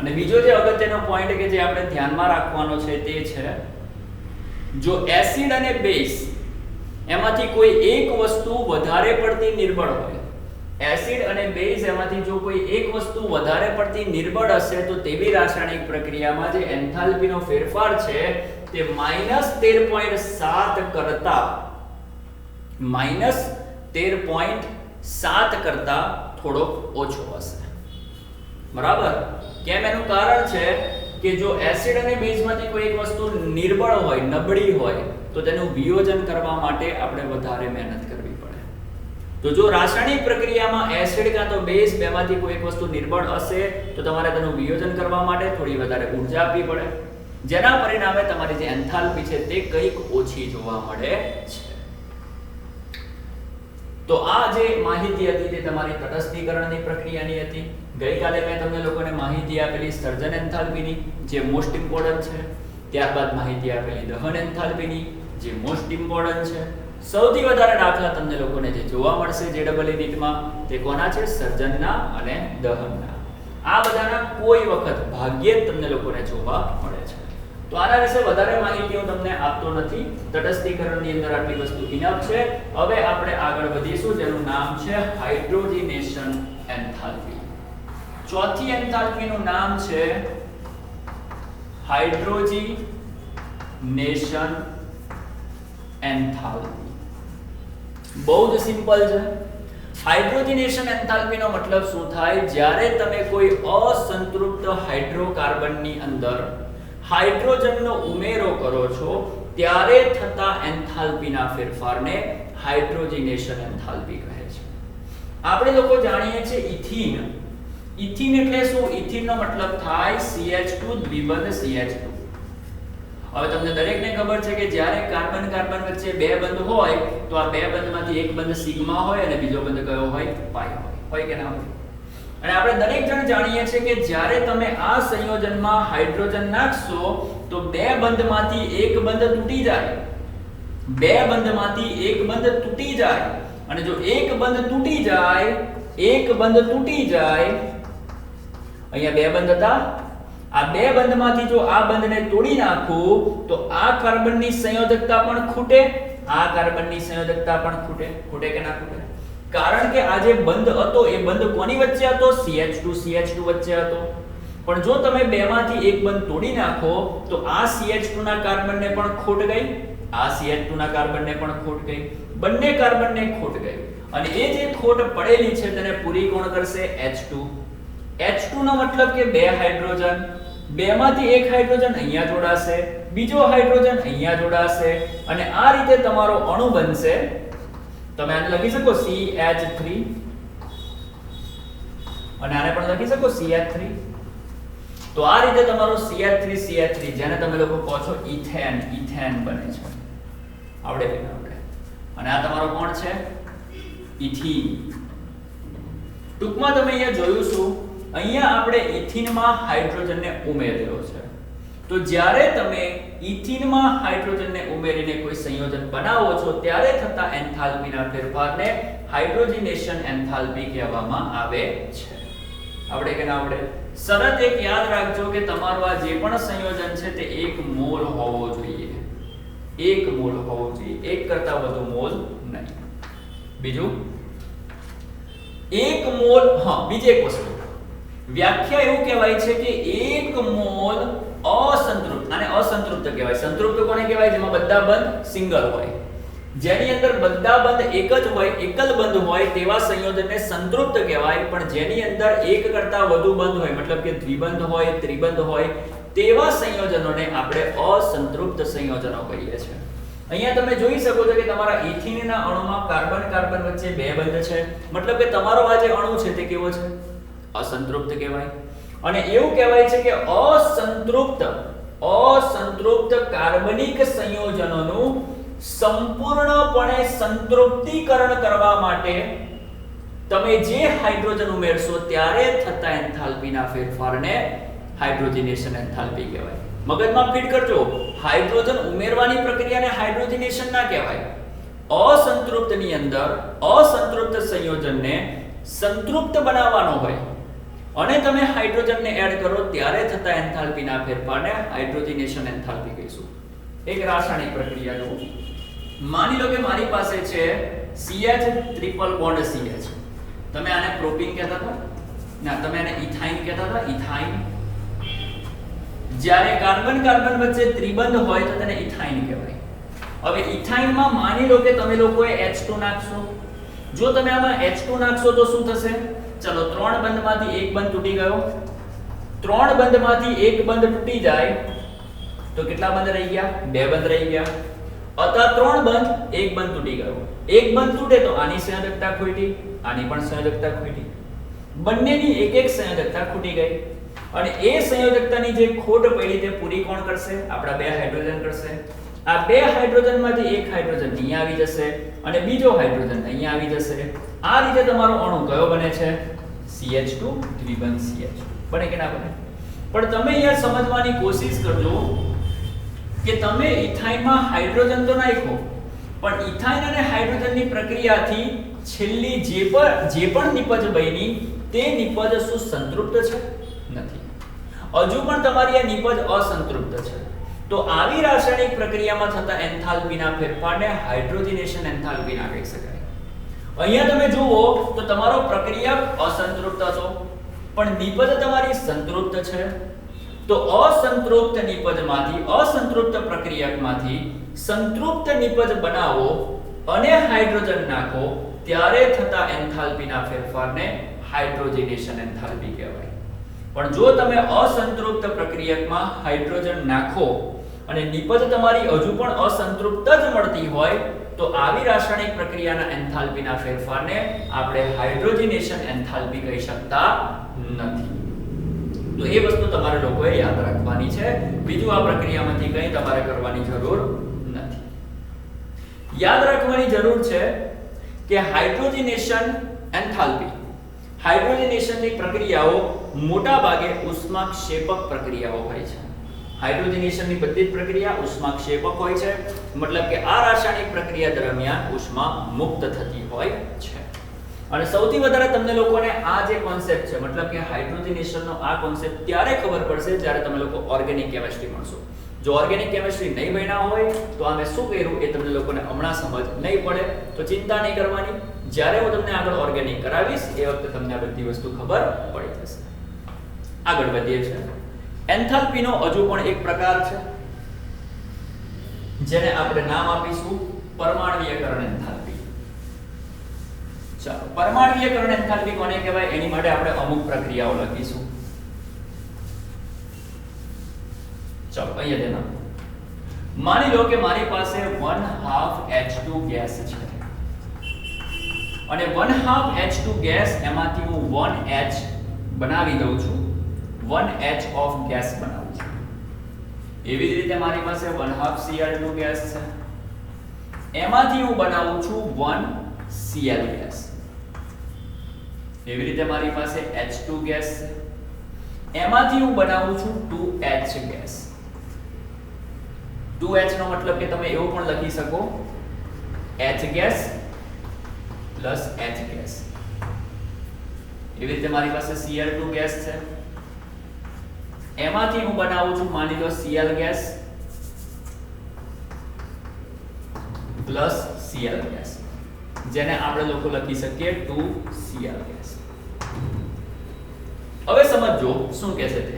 અને બીજો જે અગત્યનો પોઈન્ટ કે જે આપણે ધ્યાનમાં રાખવાનો છે તે છે જો એસિડ અને બેઝ એમાંથી કોઈ એક વસ્તુ વધારે પડતી નિર્બળ હોય, એસિડ અને બેઝ એમાંથી જો કોઈ એક વસ્તુ વધારે પડતી નિર્બળ હશે તો તેવી રાસાયણિક પ્રક્રિયામાં જે એન્થાલ્પીનો ફેરફાર છે તે -13.7 કરતા -13.7 કરતા થોડો ઓછો હશે. બરાબર? કેમ? એનું કારણ છે કે જો એસિડ અને બેઝમાંથી કોઈ એક વસ્તુ નિર્બળ હોય, નબળી હોય તો તેનું વિયોજન કરવા માટે આપણે વધારે મહેનત કરવી પડે. તો જો રાસાયણિક પ્રક્રિયામાં એસિડ કાં તો બેઝ બેમાંથી કોઈ એક વસ્તુ નિર્બળ હશે તો તમારે તેનું વિયોજન કરવા માટે થોડી વધારે ઊર્જા આપવી પડે, જેના પરિણામે તમારી જે એન્થાલ્પી છે તે કંઈક ઓછી જોવા મળે છે. તો આ જે માહિતી હતી તે તમારી તટસ્થીકરણની પ્રક્રિયાની હતી. ગઈકાલે મેં તમને લોકોને માહિતી આપેલી સર્જન એન્થાલ્પીની જે મોસ્ટ ઇમ્પોર્ટન્ટ છે, ત્યારબાદ માહિતી આપેલી દહન એન્થાલ્પીની જે મોસ્ટ ઇમ્પોર્ટન્ટ છે. સૌથી વધારે દાખલા તમને લોકોને જે જોવા મળશે JEE નીટમાં તે કોના છે? સર્જનના અને દહનના. આ બધાના કોઈ વખત ભાગ્યે જ તમને લોકોને જોવા મળે છે. તો આના વિશે વધારે માહિતી હું તમને આપતો નથી. તટસ્થીકરણની અંદર આટલી વસ્તુ ઇનફ છે. હવે આપણે આગળ વધીશું જેનું નામ છે હાઇડ્રોજનેશન એન્થાલ્પી. ચોથી એન્થાલ્પીનું નામ છે હાઇડ્રોજનેશન એન્થાલ્પી. બહુ જ સિમ્પલ છે. હાઇડ્રોજનેશન એન્થાલ્પીનો મતલબ શું થાય? જ્યારે તમે કોઈ અસંતૃપ્ત હાઇડ્રોકાર્બનની અંદર હાઇડ્રોજનનો ઉમેરો કરો છો ત્યારે થતા એન્થાલ્પીના ફેરફારને હાઇડ્રોજનેશન એન્થાલ્પી કહે છે. આપણે લોકો જાણીએ છીએ ઇથીન. ઇથીન એટલે શું? ઇથીનનો મતલબ થાય CH2 દ્વિબંધ CH2. હવે તમને દરેકને ખબર છે કે જ્યારે કાર્બન કાર્બન વચ્ચે બે બંધ હોય તો આ બે બંધમાંથી એક બંધ સિગ્મા હોય અને બીજો બંધ કયો હોય? પાઈ હોય કે ના હોય? અને આપણે દરેક જણ જાણીએ છીએ કે જ્યારે તમે આ સંયોજનમાં હાઇડ્રોજન નાખશો તો બે બંધમાંથી એક બંધ તૂટી જાય. બે બંધમાંથી એક બંધ તૂટી જાય અને જો એક બંધ તૂટી જાય, અહીંયા બે બંધ હતા, આ બે બંધમાંથી જો આ બંધને તોડી નાખું તો આ કાર્બનની સંયોજકતા પણ ખૂટે, આ કાર્બનની સંયોજકતા પણ ખૂટે. ખૂટે કે ના ખૂટે? કારણ કે આ જે બંધ હતો એ બંધ કોની વચ્ચે હતો? CH2 વચ્ચે હતો. પણ જો તમે બેમાંથી એક બંધ તોડી નાખો તો આ CH2 ના કાર્બનને પણ ખોટ ગઈ, આ CH2 ના કાર્બનને પણ ખોટ ગઈ, બંને કાર્બનને ખોટ ગઈ. અને એ જે ખોટ પડેલી છે તેને પૂરી કોણ કરશે? H2. H2 નો મતલબ કે બે હાઇડ્રોજન, બેમાંથી એક હાઇડ્રોજન અહીંયા જોડાશે, બીજો હાઇડ્રોજન અહીંયા જોડાશે અને આ રીતે તમારો અણુ બનશે. તમે આને લખી શકો CH3 અને આને પણ લખી શકો CH3. તો આ રીતે તમારો CH3 જેને તમે લોકો કહો છો ઇથેન બને છે. આવડે કે ના આવડે? અને આ તમારો કોણ છે? ઇથીન. ટૂંકમાં તમે અહીંયા જોયું શું? અહીંયા આપણે ઇથીનમાં હાઇડ્રોજનને ઉમેરેલો છે. તો જ્યારે તમે ઇથીનમાં હાઇડ્રોજનને ઉમેરીને કોઈ સંયોજન બનાવો છો ત્યારે થતા એન્થાલ્પીના ફેરફારને હાઇડ્રોજનેશન એન્થાલ્પી કહેવામાં આવે છે. આવડે કે ના આવડે? શરત એક યાદ રાખજો કે તમારું આ જે પણ સંયોજન છે તે 1 મોલ હોવો જોઈએ. 1 મોલ હોવો જોઈએ, એક કરતા વધુ મોલ નહીં. બીજું 1 મોલ, હા બીજી એક વસ્તુ વ્યાખ્યા એવું કહેવાય છે કે 1 મોલ અસંતૃપ્ત, આને અસંતૃપ્ત કહેવાય. સંતૃપ્ત કોને કહેવાય? જેમાં બધા બંધ સિંગલ હોય, જેની અંદર બધા બંધ એક જ હોય, એકલ બંધ હોય તેવા સંયોજનને સંતૃપ્ત કહેવાય. પણ જેની અંદર એક કરતા વધુ બંધ હોય, મતલબ કે દ્વિબંધ હોય, ત્રિબંધ હોય તેવા સંયોજનોને આપણે અસંતૃપ્ત સંયોજનો કહીએ છીએ. અહીંયા તમે જોઈ શકો છો કે તમારા ઇથીનના અણુમાં કાર્બન કાર્બન વચ્ચે બે બંધ છે, મતલબ કે તમારો આ જે અણુ છે તે કેવો છે? અસંતૃપ્ત કહેવાય. અને એવું કહેવાય છે કે અસંતૃપ્ત કાર્બનિક સંયોજનોનું સંપૂર્ણપણે સંતૃપ્તિકરણ કરવા માટે તમે જે હાઇડ્રોજન ઉમેરશો ત્યારે થતા એન્થાલ્પીના ફેરફારને હાઇડ્રોજનેશન એન્થાલ્પી કહેવાય. મગજમાં ફિટ કરજો, હાઇડ્રોજન ઉમેરવાની પ્રક્રિયાને હાઇડ્રોજનેશન ના કહેવાય. અસંતૃપ્તની અંદર અસંતૃપ્ત સંયોજનને સંતૃપ્ત બનાવવાનો હોય અને તમે હાઇડ્રોજનને એડ કરો ત્યારે થતા એન્થાલ્પીના ફેરફારને હાઇડ્રોજનેશન એન્થાલ્પી કહીશું. એક રાસાયણિક પ્રક્રિયા જુઓ. માની લો કે મારી પાસે છે CH ટ્રિપલ બોન્ડ CH. તમે આને પ્રોપીન કહેતા હતા ના, તમે આને ઇથાઇન કહેતા હતા, ઇથાઇન. જ્યારે કાર્બન કાર્બન વચ્ચે ત્રિબંધ હોય તો તેને ઇથાઇન કહેવાય. હવે ઇથાઇનમાં માની લો કે તમે લોકોએ H2 નાખશો. જો તમે આમાં H2 નાખશો તો શું થશે? ચલો 3 બંધમાંથી એક બંધ તૂટી ગયો. 3 બંધમાંથી એક બંધ તૂટી જાય તો કેટલા બંધ રહી ગયા? 2 બંધ રહી ગયા. અથવા 3 બંધ, એક બંધ તૂટી ગયો. એક બંધ તૂટે તો આની સંયોજકતા ખૂટી, આની પણ સંયોજકતા ખૂટી. બંનેની એક એક સંયોજકતા ખૂટી ગઈ. અને એ સંયોજકતાની જે ખોટ પડી તે પૂરી કોણ કરશે? આપણા 2 હાઇડ્રોજન કરશે. આ 2 હાઇડ્રોજનમાંથી એક હાઇડ્રોજન અહીંયા આવી જશે અને બીજો હાઇડ્રોજન અહીંયા આવી જશે. આ રીતે તમારો અણુ કયો બને છે? CH2 દ્વિબંધ CH. બને કે ના બને? પણ તમે અહીંયા સમજવાની કોશિશ કરજો કે તમે ઇથાઇનમાં હાઇડ્રોજન તો નાખ્યો, પણ ઇથાઇન અને હાઇડ્રોજનની પ્રક્રિયાથી છેલ્લી જે પણ નિપજ બની તે નિપજ શું સંતૃપ્ત છે? નથી. હજુ પણ તમારી આ નિપજ અસંતૃપ્ત છે. તો આવી રાસાયણિક પ્રક્રિયામાં થતા એન્થાલ્પીના ફેરફારને હાઇડ્રોજનેશન એન્થાલ્પીના કહી શકાય. અહીંયા તમે જુઓ તો તમારો પ્રક્રિયા અસંતૃપ્ત હતો, પણ નિપજ તમારી સંતૃપ્ત છે. તો અસંતૃપ્ત નિપજમાંથી, અસંતૃપ્ત પ્રક્રિયકમાંથી સંતૃપ્ત નિપજ બનાવો અને હાઇડ્રોજન નાખો ત્યારે થતા એન્થાલ્પીના ફેરફારને હાઇડ્રોજનેશન એન્થાલ્પી કહેવાય. પણ જો તમે અસંતૃપ્ત પ્રક્રિયકમાં હાઇડ્રોજન નાખો અને નિપજ તમારી હજુ પણ અસંતૃપ્ત જ મળતી હોય તો આવી રાસાયણિક પ્રક્રિયાના એન્થાલ્પીના ફેરફારને આપણે હાઇડ્રોજનેશન એન્થાલ્પી કહી શકતા નથી. તો એ વસ્તુ તમારે લોકોએ યાદ રાખવાની છે. બીજું આ પ્રક્રિયામાંથી કંઈ તમારે કરવાની જરૂર નથી. યાદ રાખવાની જરૂર છે કે હાઇડ્રોજનેશન એન્થાલ્પી, હાઇડ્રોજનેશનની પ્રક્રિયાઓ મોટા ભાગે ઉષ્માક્ષેપક પ્રક્રિયાઓ હોય છે. હાઇડ્રોજનેશનની બધી જ પ્રક્રિયા ઉષ્માક્ષેપક હોય છે. મતલબ કે આ રાસાયણિક પ્રક્રિયા દરમિયાન ઉષ્મા મુક્ત થતી હોય છે. અને સૌથી વધારે તમને લોકોને આ જે કોન્સેપ્ટ છે, મતલબ કે હાઇડ્રોજનેશનનો આ કોન્સેપ્ટ ત્યારે ખબર પડશે જ્યારે તમે લોકો ઓર્ગેનિક કેમિસ્ટ્રી ભણશો. જો ઓર્ગેનિક કેમિસ્ટ્રી નહીં ભણ્યા હોય તો આમે શું કર્યું એ તમને લોકોને હમણાં સમજ નહીં પડે. તો ચિંતા નહીં કરવાની, જ્યારે હું તમને આગળ ઓર્ગેનિક કરાવીશ એ વખતે તમને આ બધી વસ્તુ ખબર પડી જશે. આગળ વધીએ છીએ. એન્થાલ્પીનો હજુ પણ એક પ્રકાર છે જેને આપણે નામ આપીશું પરમાણ્વીયકરણ એન્થાલ્પી. ચાલો, પરમાણ્વીયકરણ એન્થાલ્પી કોને કહેવાય એની માટે આપણે અમુક પ્રક્રિયાઓ લખીશું. ચાલો અહીંયા ધ્યાન આપો. માની લો કે મારી પાસે 1/2 H2 ગેસ છે અને 1/2 H2 ગેસ એમાંથી હું 1H બનાવી દઉં છું, 1H ઓફ ગેસ બનાવું છું. એવી જ રીતે મારી પાસે 1/2 Cl2 ગેસ છે, એમાંથી હું બનાવું છું 1Cl ગેસ. એવી રીતે મારી પાસે H2 ગેસ છે, એમાંથી હું બનાવું છું 2H ગેસ. 2H નો મતલબ કે તમે એવું પણ લખી શકો H gas plus H gas. એવી રીતે મારી પાસે Cl2 ગેસ છે, એમાંથી હું બનાવું છું માની લો Cl gas plus Cl gas, જેને આપણે લોકો લખી શકીએ 2Cl ગેસ. હવે સમજો શું કહે છે તે.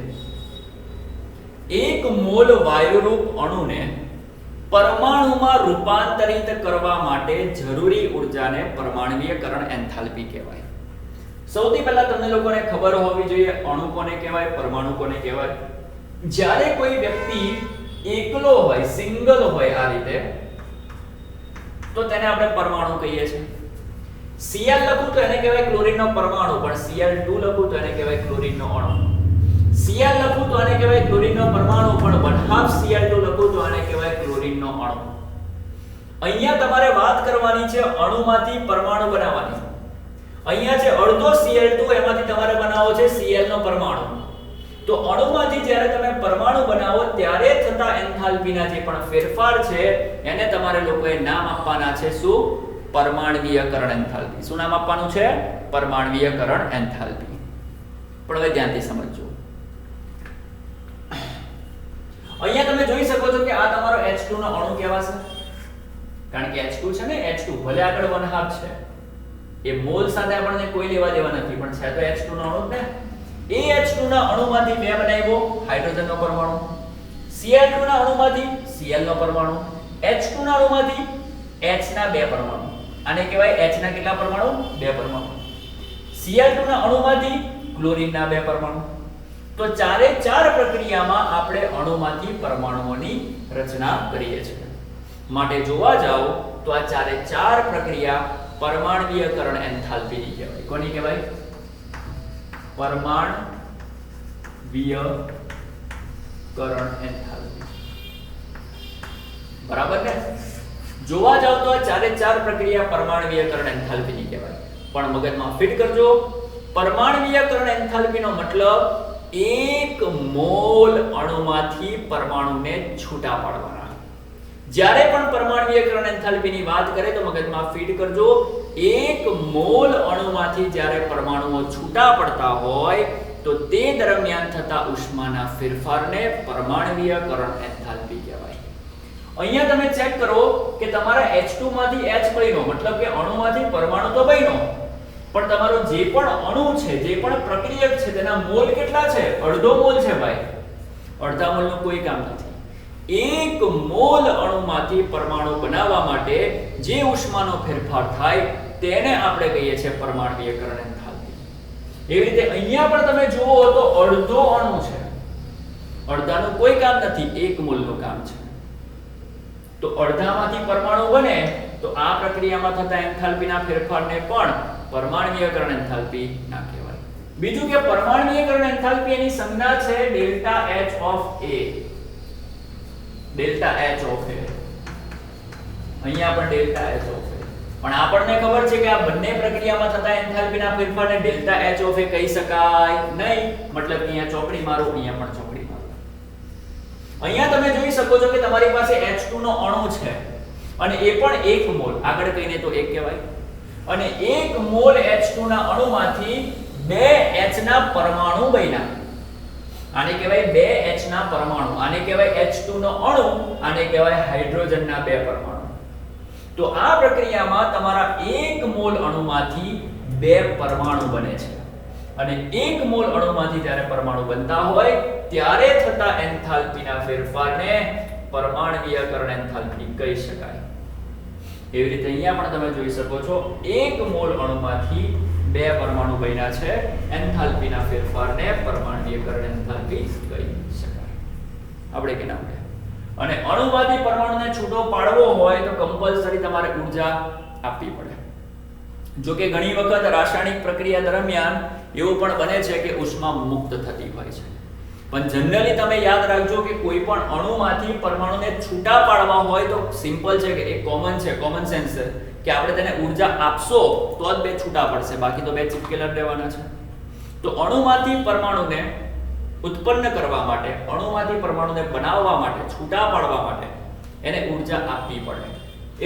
1 મોલ વાયુરૂપ અણુને પરમાણુમાં રૂપાંતરિત કરવા માટે જરૂરી ઊર્જાને પરમાણ્વીયકરણ એન્થાલ્પી કહેવાય. સૌથી પહેલા તમને લોકોને ખબર હોવી જોઈએ અણુ કોને કહેવાય, પરમાણુ કોને કહેવાય. જ્યારે કોઈ વ્યક્તિ એકલો હોય, સિંગલ હોય આ રીતે, તો તેને આપણે પરમાણુ કહીએ છીએ. Cl લખું તો એને કહેવાય ક્લોરીનનો પરમાણુ, પણ Cl2 લખું તો એને કહેવાય ક્લોરીનનો અણુ. Cl લખું તો આને કહેવાય ક્લોરીનનો પરમાણુ, પણ 1/2 Cl2 લખું તો આને કહેવાય ક્લોરીનનો અણુ. અહીંયા તમારે વાત કરવાની છે અણુમાંથી પરમાણુ બનાવવાની. અહીંયા છે અડધો Cl2, એમાંથી તમારે બનાવવો છે Cl નો પરમાણુ. તો અણુમાંથી જ્યારે તમે પરમાણુ બનાવો ત્યારે થતા એન્થાલ્પીના જે પણ ફેરફાર છે એને તમારે લોકોએ નામ આપવાના છે શું? પરમાણ્વીયકરણ એન્થાલ્પી. શું નામ આપવાનું છે? પરમાણ્વીયકરણ એન્થાલ્પી. પણ હવે ધ્યાનથી સમજજો. અહીંયા તમે જોઈ શકો છો કે આ તમારો H2 નો અણુ કહેવાશે, કારણ કે H2 છે ને, H2 ભલે આગળ 1/2 છે, એ મોલ સાથે આપણને કોઈ લેવા દેવા નથી, પણ છે તો H2 નો અણુ જ ને. એ H2 ના અણુમાંથી બે બનાવ્યો હાઇડ્રોજન નો પરમાણુ, Cl2 ના અણુમાંથી Cl નો પરમાણુ, H2 ના અણુમાંથી H ના બે પરમાણુ. આને કહેવાય H ના કેટલા પરમાણુ? બે પરમાણુ. Cl2 ના અણુમાંથી ક્લોરીન ના બે પરમાણુ. તો ચારે ચાર પ્રક્રિયામાં આપણે અણુમાંથી પરમાણુઓની રચના કરીએ છીએ. માટે જોવા જાઓ તો આ ચારે ચાર પ્રક્રિયા પરમાણ્વીયકરણ એન્થાલ્પીની કહેવાય. કોની કહેવાય? પરમાણ્વીયકરણ એન્થાલ્પી. બરાબર ને? જોવા જાવ તો આ ચારે ચાર પ્રક્રિયા પરમાણ્વીયકરણ એન્થાલ્પીની કહેવાય. પણ મગજમાં ફિટ કરજો, પરમાણ્વીયકરણ એન્થાલ્પીનો મતલબ એક મોલ અણુમાંથી પરમાણુને છૂટા પાડવાના. જ્યારે પણ પરમાણ્વીયકરણ એન્થાલ્પીની વાત કરે તો મગજમાં ફીડ કરજો, એક મોલ અણુમાંથી જ્યારે પરમાણુઓ છૂટા પડતા હોય તો તે દરમિયાન થતા ઉષ્માના ફેરફારને પરમાણ્વીયકરણ એન્થાલ્પી કહેવાય. અહીંયા તમે ચેક કરો કે તમારા H2 માંથી H બન્યો, મતલબ કે અણુમાંથી પરમાણુ તો બન્યો, પણ તમારો જે પણ અણુ છે, જે પણ પ્રક્રિયક છે, તેના મોલ કેટલા છે? અડધો મોલ છે ભાઈ. અડધા મોલનું કોઈ કામ નથી. એક મોલ અણુમાંથી પરમાણુ બનાવવા માટે જે ઉષ્માનો ફેરફાર થાય તેને આપણે કહીએ છીએ પરમાણ્વીયકરણ એન્થાલ્પી. એવી રીતે અહીંયા પણ તમે જુઓ તો અડધો અણુ છે, અડધાનું કોઈ કામ નથી, એક મોલનું કામ છે. તો અડધામાંથી પરમાણુ બને તો આ પ્રક્રિયામાં થતા એન્થાલ્પીના ફેરફારને પણ પરમાણ્વીયકરણ એન્થાલ્પી ના કહેવાય. બીજું કે પરમાણ્વીયકરણ એન્થાલ્પી એની સંજ્ઞા છે delta H of A. Delta H of A. અહીંયા પણ ડેલ્ટા H ઓફ A. પણ આપણને ખબર છે કે આ બંને પ્રક્રિયામાં થતા એન્થાલ્પીના ફેરફારને ડેલ્ટા H ઓફ A કહી શકાય નહીં. મતલબ કે અહીંયા ચોકડી મારો, અહીંયા પણ ચોકડી મારો. અહીંયા તમે જોઈ શકો છો કે તમારી પાસે H2 નો અણુ છે અને એ પણ 1 મોલ, આગળ કહીને તો 1 કહેવાય. અને 1 મોલ H2 ના અણુમાંથી 2 H ના પરમાણુ બન્યા. આને કહેવાય 2 H ના પરમાણુ. આને કહેવાય H2 નો અણુ, આને કહેવાય હાઇડ્રોજન ના 2 પરમાણુ. તો આ પ્રક્રિયામાં તમારા 1 મોલ અણુમાંથી 2 પરમાણુ બને છે. અને 1 મોલ અણુમાંથી જ્યારે પરમાણુ બનતા હોય ત્યારે થતા એન્થાલ્પીના ફેરફારને પરમાણ્વીયકરણ એન્થાલ્પી કહી શકાય. એવી રીતે અહીંયા પણ તમે જોઈ શકો છો 1 મોલ અણુમાંથી 2 પરમાણુ બન્યા છે. એન્થાલ્પીના ફેરફારને પરમાણ્વીયકરણ એન્થાલ્પી કહી શકાય. આપણે કે ના આપણે. અને અણુમાંથી પરમાણુને છૂટો પાડવો હોય તો કમ્પલસરી તમારે ઊર્જા આપવી પડે. જો કે ઘણી વખત રાસાયણિક પ્રક્રિયા દરમિયાન એવું પણ બને છે કે ઉષ્મા મુક્ત થતી હોય છે. પણ જનરલી તમે યાદ રાખજો કે કોઈ પણ અણુમાંથી પરમાણુને છૂટા પાડવા હોય તો સિમ્પલ છે કે એક કોમન છે, કોમન સેન્સ છે કે આપણે તેને ઊર્જા આપશો તો જ બે છૂટા પડશે, બાકી તો બે ચિપકેલા રહેવાના છે. તો અણુમાંથી પરમાણુને ઉત્પન્ન કરવા માટે, અણુમાંથી પરમાણુને બનાવવા માટે, છૂટા પાડવા માટે એને ઊર્જા આપવી પડે.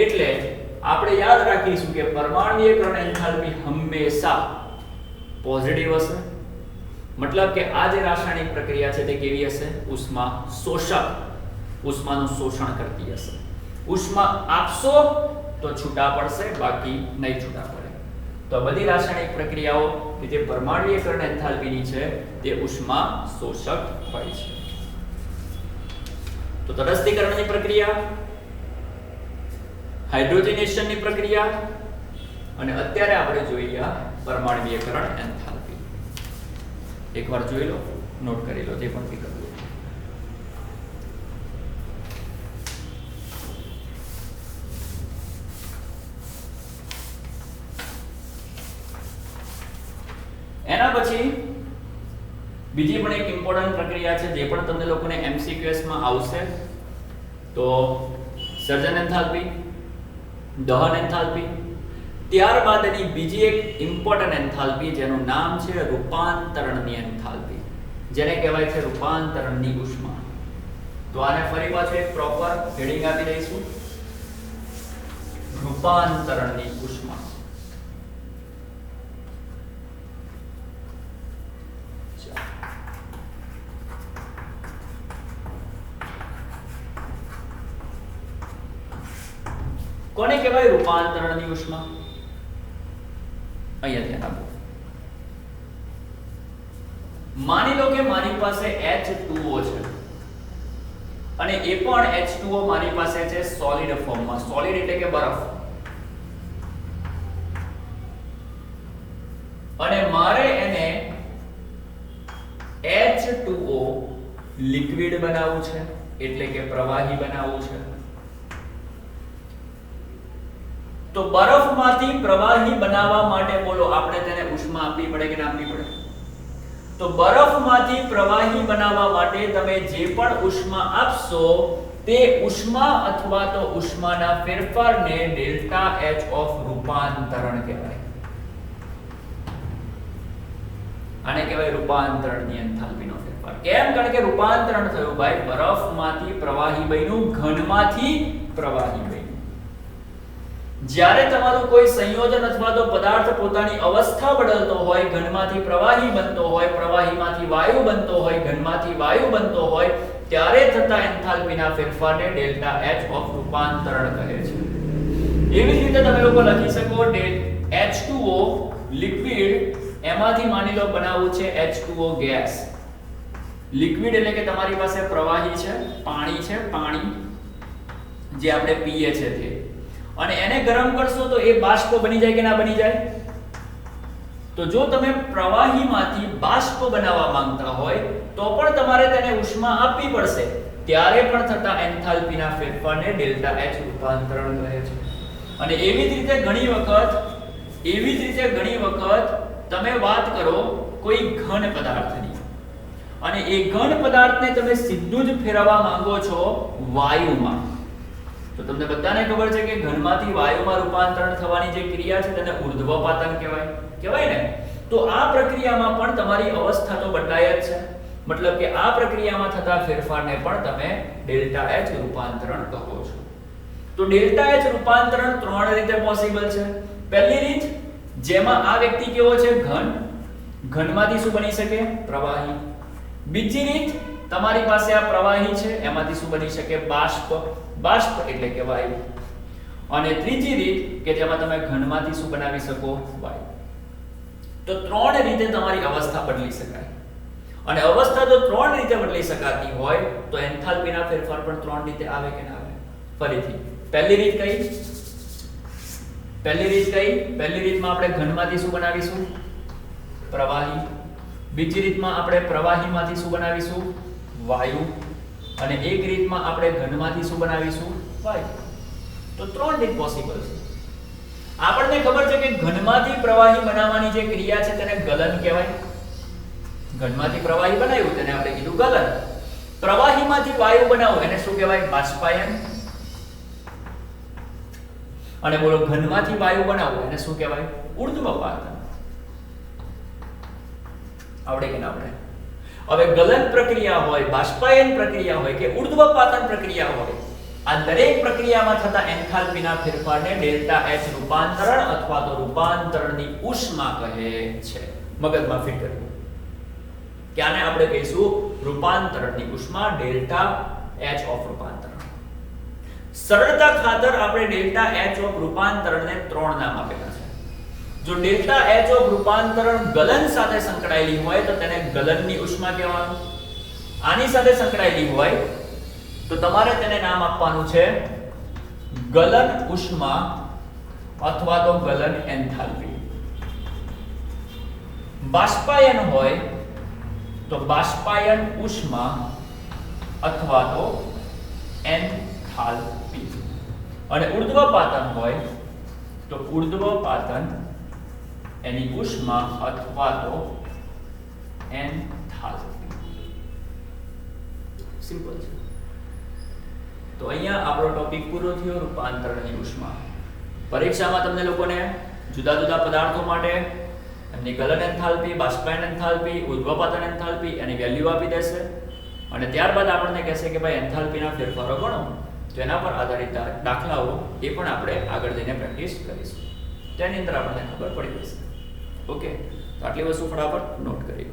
એટલે આપણે યાદ રાખીશું કે પરમાણ્વીયકરણ એન્થાલ્પી હંમેશા પોઝિટિવ હશે. મતલબ કે આ જે રાસાયણિક પ્રક્રિયા છે તે કેવી હશે? ઉષ્મા શોષક, ઉષ્માનું શોષણ કરતી હશે. ઉષ્મા આપશો તો છૂટા પડશે, બાકી નહીં છૂટા પડે. તો બધી રાસાયણિક પ્રક્રિયાઓ કે જે પરમાણ્વીયકરણ એન્થાલ્પીની છે તે ઉષ્મા શોષક હોય છે. તો તટસ્થીકરણની પ્રક્રિયા, હાઇડ્રોજનેશનની પ્રક્રિયા અને અત્યારે આપણે જોઈએ પરમાણ્વીયકરણ એન્થાલ્પી. એકવાર જોઈ લો, નોટ કરી લો, જે પણ કઈ કરવું. એના પછી બીજી પણ એક ઇમ્પોર્ટન્ટ પ્રક્રિયા છે જે પણ તમને લોકોને MCQs માં આવશે. તો સર્જન એન્થાલ્પી, દહન એન્થાલ્પી, ત્યારબાદ એની બીજી એક ઇમ્પોર્ટન્ટ એન્થાલ્પી જેનું નામ છે રૂપાંતરણની એન્થાલ્પી, જેને કહેવાય છે રૂપાંતરણની ઉષ્મા. તો આને ફરી પાછું એક પ્રોપર હેડિંગ આપી દઈશું, રૂપાંતરણની ઉષ્મા. કોને કહેવાય? રૂપાંતરણની ઉષ્મા. અહીંયા ધ્યાન આપો. માની લો કે મારી પાસે H2O છે અને એ પણ H2O મારી પાસે છે સોલિડ ફોર્મમાં. સોલિડ એટલે કે બરફ. અને મારે એને H2O લિક્વિડ બનાવવું છે, એટલે કે પ્રવાહી બનાવવું છે. તો બરફમાંથી પ્રવાહી બનાવવા માટે બોલો આપણે તેને ઉષ્મા આપવી પડે કે ના આપવી પડે? તો બરફમાંથી પ્રવાહી બનાવવા માટે તમે જે પણ ઉષ્મા આપશો તે ઉષ્મા અથવા તો ઉષ્માના ફેરફારને ડેલ્ટા H ઓફ રૂપાંતરણ કહેવાય. આને કહેવાય રૂપાંતરણની એન્થાલ્પીનો ફેરફાર. કેમ? કારણ કે રૂપાંતરણ થયું ભાઈ, બરફમાંથી પ્રવાહી બન્યું, ઘનમાંથી પ્રવાહી બન્યું. જ્યારે તમારું કોઈ સંયોજન અથવા તો પદાર્થ પોતાની અવસ્થા બદલતો હોય, ઘનમાંથી પ્રવાહી બનતો હોય, પ્રવાહીમાંથી વાયુ બનતો હોય, ઘનમાંથી વાયુ બનતો હોય, ત્યારે થતા એન્થાલ્પીના ફેરફારને ડેલ્ટા H ઓફ રૂપાંતરણ કહે છે. એવી જ રીતે તમે લોકો લખી શકો H2O લિક્વિડ, એમાંથી માની લો બનાવવું છે H2O ગેસ. લિક્વિડ એટલે કે તમારી પાસે પ્રવાહી છે, પાણી છે, પાણી જે આપણે પીએ છે તે, અને એને ગરમ કરશો તો એ બાષ્પ બની જાય કે ના બની જાય? તો જો તમે પ્રવાહીમાંથી બાષ્પ બનાવવા માંગતા હોય તો પણ તમારે તેને ઉષ્મા આપવી પડશે. ત્યારે પણ થતા એન્થાલ્પીના ફેરફારને ડેલ્ટા H રૂપાંતરણ કહે છે. અને એવી જ રીતે ઘણી વખત તમે વાત કરો કોઈ ઘન પદાર્થની, અને એ ઘન પદાર્થને તમે સીધું જ ફેરવવા માંગો છો વાયુમાં. તો તમને બધાને ખબર છે કે ઘનમાંથી વાયુમાં રૂપાંતરણ થવાની જે ક્રિયા છે તેને ઉર્ધ્વપાતન કહેવાય ને. તો આ પ્રક્રિયામાં પણ તમારી અવસ્થા તો બદલાય જ છે. મતલબ કે આ પ્રક્રિયામાં થતા ફેરફારને પણ તમે ડેલ્ટા H રૂપાંતરણ કહો છો. તો ડેલ્ટા H રૂપાંતરણ ત્રણ રીતે પોસિબલ છે. પહેલી રીત, જેમાં આ વ્યક્તિ કેવો છે? ઘનમાંથી શું બની શકે? પ્રવાહી. બીજી રીત, તમારી પાસે આ પ્રવાહી છે, એમાંથી શું બની શકે? બાષ્પ એટલે કે વાયુ. અને ત્રીજી રીત કે જેમાં તમે ઘનમાંથી શું બનાવી શકો? વાયુ. તો ત્રણ રીતે તમારી અવસ્થા બદલી શકાય. અને અવસ્થા જો ત્રણ રીતે બદલી શકાતી હોય તો એન્થાલ્પીના ફેરફાર પણ ત્રણ રીતે આવે કે ના આવે? ફરીથી પહેલી રીત કઈ? પહેલી રીતમાં આપણે ઘનમાંથી શું બનાવીશું? પ્રવાહી. બીજી રીતમાં આપણે પ્રવાહીમાંથી શું બનાવીશું? વાયુ. અને એક રીતમાં આપણે ઘનમાંથી શું બનાવીશું? વાયુ. તો ત્રણ રીત પોસિબલ છે. આપણને ખબર છે કે ઘનમાંથી પ્રવાહી બનાવવાની જે ક્રિયા છે તેને ગલન કહેવાય. ઘનમાંથી પ્રવાહી બનાવ્યું તેને આપણે કીધું ગલન. પ્રવાહીમાંથી વાયુ બનાવવું એને શું કહેવાય? બાષ્પાયન. અને બોલો ઘનમાંથી વાયુ બનાવવું એને શું કહેવાય? ઉર્ધ્વપાતન. આવડે કે ના આવડે? હવે ગલન પ્રક્રિયા હોય, બાષ્પાયન પ્રક્રિયા હોય કે ઉર્ધ્વપાતન પ્રક્રિયા હોય, આ દરેક પ્રક્રિયામાં થતા એન્થાલ્પીના ફેરફારને ડેલ્ટા H રૂપાંતરણ અથવા તો રૂપાંતરણની ઉષ્મા કહે છે. મગજમાં ફિટ કરવું કે આને આપણે કહીશું રૂપાંતરણની ઉષ્મા, ડેલ્ટા H ઓફ રૂપાંતરણ. સરળતા ખાતર આપણે ડેલ્ટા H ઓફ રૂપાંતરણને ત્રણ નામ આપેલા છે. જો ડેલ્ટા H ઓફ રૂપાંતરણ ગલન સાથે સંકળાયેલી હોય તો તેને ગલનની ઉષ્મા કહેવાનું. આની સાથે સંકળાયેલી હોય તો તમારે તેને નામ આપવાનું છે ગલન ઉષ્મા અથવા તો ગલન એન્થાલ્પી. બાષ્પાયન હોય તો બાષ્પાયન ઉષ્મા અથવા તો એન્થાલ્પી. અને ઉર્ધ્વપાતન હોય તો ઉર્ધ્વપાતન એની ઉષ્મા અથવા તો એન્થાલ્પી. સિમ્પલ છે. તો અહીંયા આપણો ટોપિક પૂરો થયો, રૂપાંતરણની ઉષ્મા. પરીક્ષામાં તમને લોકોને જુદા જુદા પદાર્થો માટે એમની ગલન એન્થાલ્પી, બાષ્પાયન એન્થાલ્પી, ઉર્ધ્વપાતન એન્થાલ્પી એની વેલ્યુ આપી દેશે અને ત્યારબાદ આપણને કહેશે કે ભાઈ એન્થાલ્પીના ફેરફારો ગણો. તો એના પર આધારિત દાખલાઓ એ પણ આપણે આગળ જઈને પ્રેક્ટિસ કરીશું. તેની અંદર આપણને ખબર પડી જશે. ઓકે, તો આટલી વસ્તુ ફટાફટ નોટ કરી.